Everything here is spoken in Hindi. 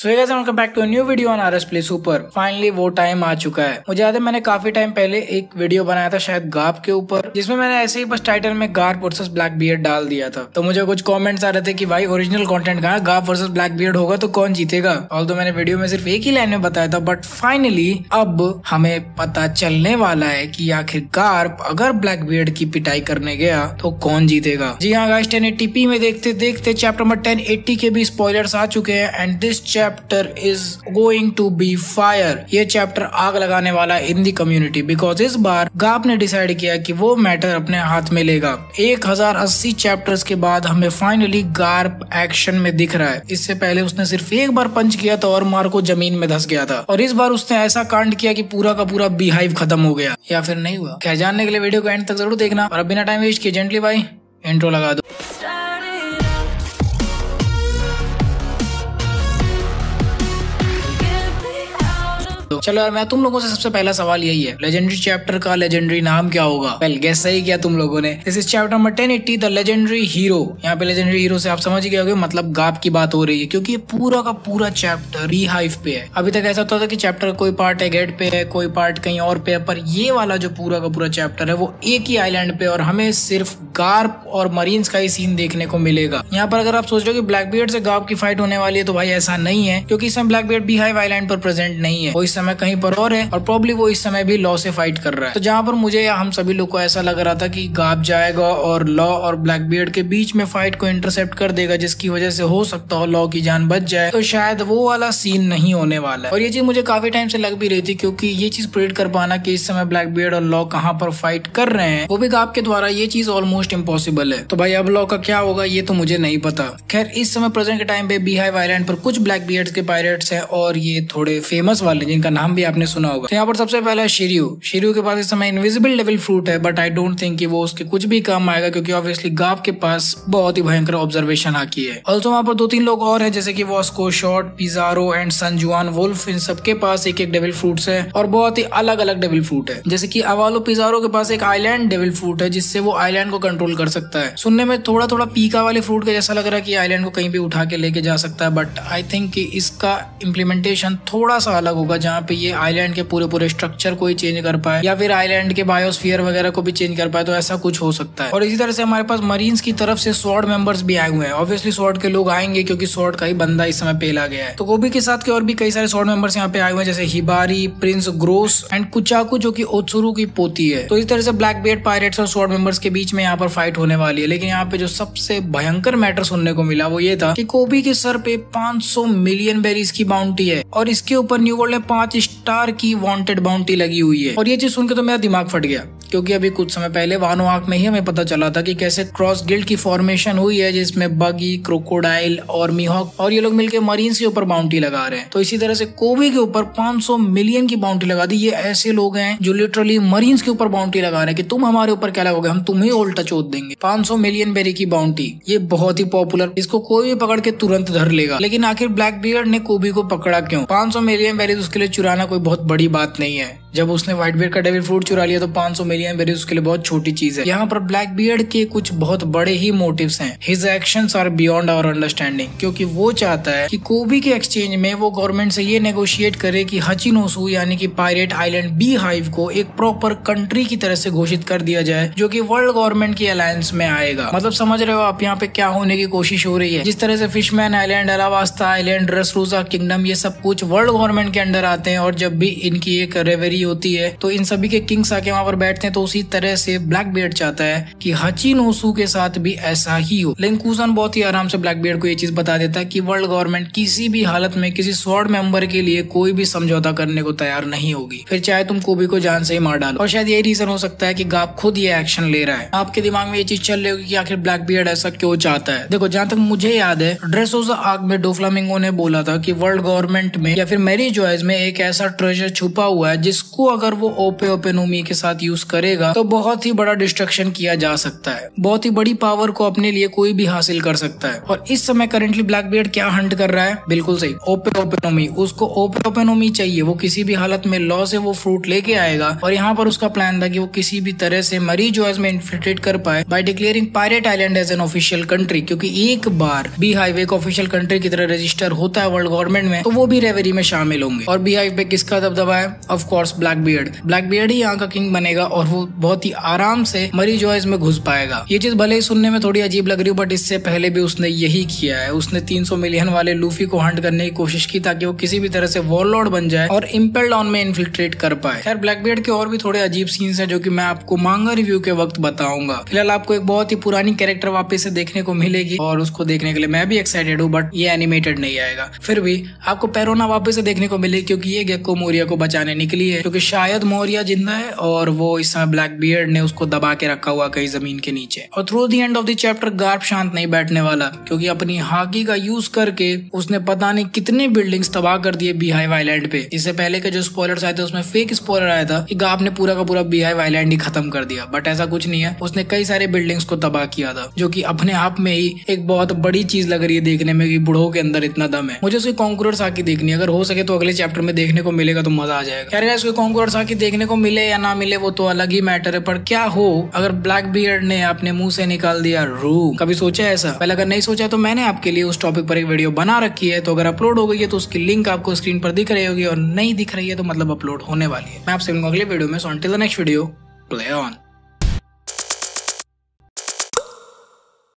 So guys welcome back to a new video on RS play super. Finally वो टाइम आ चुका है। मुझे याद है मैंने काफी टाइम पहले एक वीडियो बनाया था शायद गार्प के ऊपर, जिसमें मैंने ऐसे ही बस टाइटल में गार्प वर्सेस ब्लैक बियर्ड डाल दिया था। तो मुझे कुछ कमेंट्स आ रहे थे कि भाई ओरिजिनल कंटेंट कहाँ है, गार्प वर्सेस ब्लैक बियर्ड होगा तो कौन जीतेगा। ऑल्दो मैंने वीडियो में सिर्फ एक ही लाइन में बताया था, बट फाइनली अब हमें पता चलने वाला है कि आखिर गार्प अगर ब्लैक बियर्ड की पिटाई करने गया तो कौन जीतेगा। जी हाँ गाइस, 1080p में देखते देखते चैप्टर नंबर 1080 के भी स्पॉयलर्स आ चुके हैं and this chapter is going to be fire. ये चैप्टर आग लगाने वाला इन दी कम्युनिटी, बिकॉज इस बार गार्प ने डिसाइड किया कि वो मैटर अपने हाथ में लेगा। 1080 चैप्टर्स के बाद हमें फाइनली गार्प एक्शन में दिख रहा है। इससे पहले उसने सिर्फ एक बार पंच किया था और मार्को जमीन में धस गया था, और इस बार उसने ऐसा कांड किया कि पूरा का पूरा बीहाइव खत्म हो गया, या फिर नहीं हुआ। क्या जानने के लिए वीडियो को एंड तक जरूर देखना। और अब बिना टाइम वेस्ट किए जेंटली भाई इंट्रो लगा दो। चलो यार, मैं तुम लोगों से सबसे पहला सवाल यही है, लेजेंडरी चैप्टर का लेजेंडरी नाम क्या होगा? वेल गेस सही किया तुम लोगों ने। This is chapter number 1080 the legendary hero. यहाँ पे लेजेंडरी हीरो से आप समझ गए होंगे मतलब गार्प की बात हो रही है, क्योंकि ये पूरा का पूरा चैप्टर बीहाइव पे है। अभी तक ऐसा होता था कि चैप्टर का कोई पार्ट एगेट पे है, कोई पार्ट कहीं और पे है, पर ये वाला जो पूरा का पूरा चैप्टर है वो एक ही आइलैंड पे, और हमें सिर्फ गार्प और मरीन्स का ही सीन देखने को मिलेगा। यहाँ पर अगर आप सोच रहे हो कि ब्लैक बियर्ड से गार्प की फाइट होने वाली है, तो भाई ऐसा नहीं है, क्योंकि इस समय ब्लैक बियर्ड बीहाइव आइलैंड पर प्रेजेंट नहीं है। वो इस समय कहीं पर और है, और प्रॉब्ली वो इस समय भी लॉ से फाइट कर रहा है। तो जहां पर मुझे या हम सभी लोग को ऐसा लग रहा था कि गार्प जाएगा और लॉ और ब्लैक बियर्ड के बीच में फाइट को इंटरसेप्ट कर देगा, जिसकी वजह से हो सकता हो लॉ की जान बच जाए, तो शायद वो वाला सीन नहीं होने वाला है। और ये चीज मुझे काफी टाइम से लग भी रही थी, क्योंकि ये चीज प्रेडिक्ट कर पाना कि इस समय ब्लैक बियर्ड और लॉ कहां पर फाइट कर रहे हैं, वो भी गार्प के द्वारा, ये चीज ऑलमोस्ट इम्पॉसिबल है। तो भाई अब लॉ का क्या होगा ये तो मुझे नहीं पता। खैर इस समय प्रेजेंट के टाइम पे बीहाइव आइलैंड पर कुछ ब्लैक बियर्ड्स के पायरेट्स हैं, और ये थोड़े फेमस वाले जिनका नाम भी आपने सुना होगा। तो यहाँ पर सबसे पहले शिरियो के पास इस समय इनविजिबल डेविल फ्रूट है, बट आई डोंट थिंक कि वो उसके कुछ भी काम आएगा, क्योंकि ऑब्वियसली गार्प के पास बहुत ही भयंकर ऑब्जर्वेशन आकी है। ऑल्सो वहाँ पर 2-3 लोग और हैं, जैसे कि वॉस्को, शॉर्ट, पिजारो एंड सन जुआन वुल्फ। इन सबके पास एक एक डेविल फ्रूट्स है, और बहुत ही अलग अलग डेविल फ्रूट है। जैसे कि अवालो पिजारो के पास एक आइलैंड डेविल फ्रूट है, जिससे वो आइलैंड को कंट्रोल कर सकता है। सुनने में थोड़ा थोड़ा पीका वाले फ्रूट का जैसा लग रहा है कि आइलैंड को कहीं भी उठा के लेके जा सकता है, बट आई थिंक कि इसका इम्प्लीमेंटेशन थोड़ा सा अलग होगा, जहाँ पे ये आइलैंड के पूरे स्ट्रक्चर को ही चेंज कर पाए, या फिर आइलैंड के बायोस्फीयर वगैरह को भी चेंज कर पाए, तो ऐसा कुछ हो सकता है। और इसी तरह से हमारे पास मरीन्स की तरफ से स्वॉर्ड मेंबर्स भी आए हुए हैं। ऑब्वियसली स्वॉर्ड के लोग आएंगे, क्योंकि स्वॉर्ड का ही बंदा इस समय पेला गया है। तो कोबी के साथ के और भी कई सारे स्वॉर्ड मेंबर्स यहाँ पे आए हुए हैं, जैसे हिबारी, प्रिंस ग्रोस एंड कुचाकू, जो कि ओत्सुरु की पोती है। तो इस तरह से ब्लैक बियर्ड पायरेट्स और स्वॉर्ड मेंबर्स के बीच में यहाँ पर फाइट होने वाली है। लेकिन यहाँ पे जो सबसे भयंकर मैटर सुनने को मिला वो ये था कि कोबी के सर पे 500 मिलियन बेरीज की बाउंटी है, और इसके ऊपर न्यू वर्ल्ड में 5 स्टार की वांटेड बाउंटी लगी हुई है। और ये चीज सुन के तो मेरा दिमाग फट गया, क्योंकि अभी कुछ समय पहले वानो आर्क में ही हमें पता चला था कि कैसे क्रॉस गिल्ड की फॉर्मेशन हुई है, जिसमें बगी, क्रोकोडाइल और मिहॉक और ये लोग मिलकर मरीन्स के ऊपर बाउंटी लगा रहे हैं। तो इसी तरह से कोबी के ऊपर 500 मिलियन की बाउंटी लगा दी। ये ऐसे लोग हैं जो लिटरली मरीन्स के ऊपर बाउंटी लगा रहे हैं कि तुम हमारे ऊपर क्या लगोगे, हम तुम्हें उल्टा चोट देंगे। 500 मिलियन बेरी की बाउंटी, ये बहुत ही पॉपुलर, इसको कोई भी पकड़ के तुरंत धर लेगा। लेकिन आखिर ब्लैक बियर्ड ने कोबी को पकड़ा क्यों? 500 मिलियन बेरीज उसके लिए चुराना कोई बहुत बड़ी बात नहीं है। जब उसने व्हाइट बियर्ड का डेविल फ्रूट चुरा लिया तो 500 मिलियन बेरीज उसके लिए बहुत छोटी चीज है। यहाँ पर ब्लैक बियर्ड के कुछ बहुत बड़े ही मोटिव्स हैं। His actions are beyond our understanding, क्योंकि वो चाहता है कि कोबी के एक्सचेंज में वो गवर्नमेंट से ये नेगोशिएट करे कि हचिनोसु यानी कि पायरेट आइलैंड बीहाइव को एक प्रॉपर कंट्री की तरह से घोषित कर दिया जाए, जो कि वर्ल्ड गवर्नमेंट की अलायंस में आएगा। मतलब समझ रहे हो आप यहाँ पे क्या होने की कोशिश हो रही है? जिस तरह से फिशमैन आइलैंड, अलावास्ता आइलैंड, ड्रेसरोसा किंगडम, ये सब कुछ वर्ल्ड गवर्नमेंट के अंडर आते हैं, और जब भी इनकी एक रेवरी होती है तो इन सभी के किंग्स आके वहां पर बैठते हैं। तो उसी तरह से ब्लैक बियर्ड चाहता है कि हचिनोसु के साथ भी ऐसा ही हो। लेकिन कुसान बहुत ही आराम से ब्लैक बियर्ड को ये चीज बता देता है कि वर्ल्ड गवर्नमेंट किसी भी हालत में किसी स्वॉर्ड मेंबर के लिए कोई भी समझौता करने को तैयार नहीं होगी, फिर चाहे तुम कोबी को जान से ही मार डालो। और शायद यही रीजन हो सकता है कि गार्प खुद ये एक्शन ले रहा है। आपके दिमाग में ये चीज चल रही होगी कि आखिर ब्लैक बियर्ड ऐसा क्यों चाहता है। देखो, जहां तक मुझे याद है, ड्रेसरोसा आर्क में डोफ्लामिंगो ने बोला था कि वर्ल्ड गवर्नमेंट में या फिर मेरी जॉइस में एक ऐसा ट्रेजर छुपा हुआ है, जिसको अगर वो ओपे ओपेनोमी के साथ यूज करेगा तो बहुत ही बड़ा डिस्ट्रक्शन किया जा सकता है। बहुत ही बड़ी पावर को अपने लिए कोई भी हासिल कर सकता है। और इस समय करंटली ब्लैकबियर्ड क्या हंट कर रहा है? बिल्कुल सही, ओपेनोमी। उसको ओपेनोमी चाहिए। वो किसी भी हालत में लॉ से वो फ्रूट लेके आएगा और यहाँ पर उसका प्लान था कि वो किसी भी तरह से मरी जॉयज में इन्फिल्ट्रेट कर पाए by declaring pirate island as an official country. क्योंकि एक बार बी हाइव एक ऑफिशियल कंट्री की तरह रजिस्टर होता है वर्ल्ड गवर्नमेंट में तो वो भी रेवरी में शामिल होंगे। और बी हाइव पे किसका दबदबा है? Of course ब्लैकबियर्ड। ब्लैकबियर्ड ही यहाँ का किंग बनेगा और वो बहुत ही आराम से मरी जॉयज में घुस पाएगा। ये चीज भले ही सुनने में थोड़ी अजीब लग रही हो बट इससे पहले भी उसने यही किया है। उसने 300 मिलियन वाले लूफी को हंट करने की कोशिश की ताकि वो किसी भी तरह से वॉरलॉर्ड बन जाए और इंपेल डाउन में इन्फिल्ट्रेट कर पाए। खैर ब्लैकबियर्ड के और भी थोड़े अजीब सीन्स हैं जो कि मैं आपको मांगा रिव्यू के वक्त बताऊंगा। फिलहाल आपको एक बहुत ही पुरानी कैरेक्टर वापस से देखने को मिलेगी और उसको देखने के लिए मैं भी एक्साइटेड हूँ बट ये एनिमेटेड नहीं आएगा। फिर भी आपको पेरोना वापस से देखने को मिलेगी क्योंकि ये गेको मोरिया को बचाने निकली है क्योंकि शायद मोरिया जिंदा है और वो इस समय ब्लैकबियर्ड ने उसको दबा के रखा हुआ कहीं जमीन के नीचे। और through the end of the chapter Garp शांत नहीं बैठने वाला क्योंकि अपनी हाकी का यूज करके उसने पता नहीं कितने बिल्डिंग्स तबाह कर दिए बी हाइव आइलैंड पे। इससे पहले के जो स्पॉयलर्स आए थे उसमें फेक स्पॉयलर आया था कि गार्प ने पूरा का पूरा बी हाइव आइलैंड ही खत्म कर दिया बट ऐसा कुछ नहीं है। उसने कई सारे बिल्डिंग्स को तबाह किया था जो कि अपने आप में ही एक बहुत बड़ी चीज लग रही है देखने में कि बुढ़ों के अंदर इतना दम है। मुझे उसकी कॉन्करर्स आके देखनी है, अगर हो सके तो अगले चैप्टर में देखने को मिलेगा तो मजा आ जाएगा। खैर गाइस कॉन्करर्स आके देखने को मिले या ना मिले वो तो अलग ही मैटर है पर क्या हो अगर ब्लैकबियर्ड ने अपने मुंह से निकाल दिया रू। कभी सोचा है ऐसा? पहले अगर नहीं सोचा तो मैंने आपके लिए उस टॉपिक पर एक वीडियो बना रखी है तो अगर अपलोड हो गई है तो उसकी लिंक आपको स्क्रीन पर दिख रही होगी और नहीं दिख रही है तो मतलब अपलोड होने वाली है। मैं आपसे मिलूंगा अगले वीडियो में। So until the next video, play on.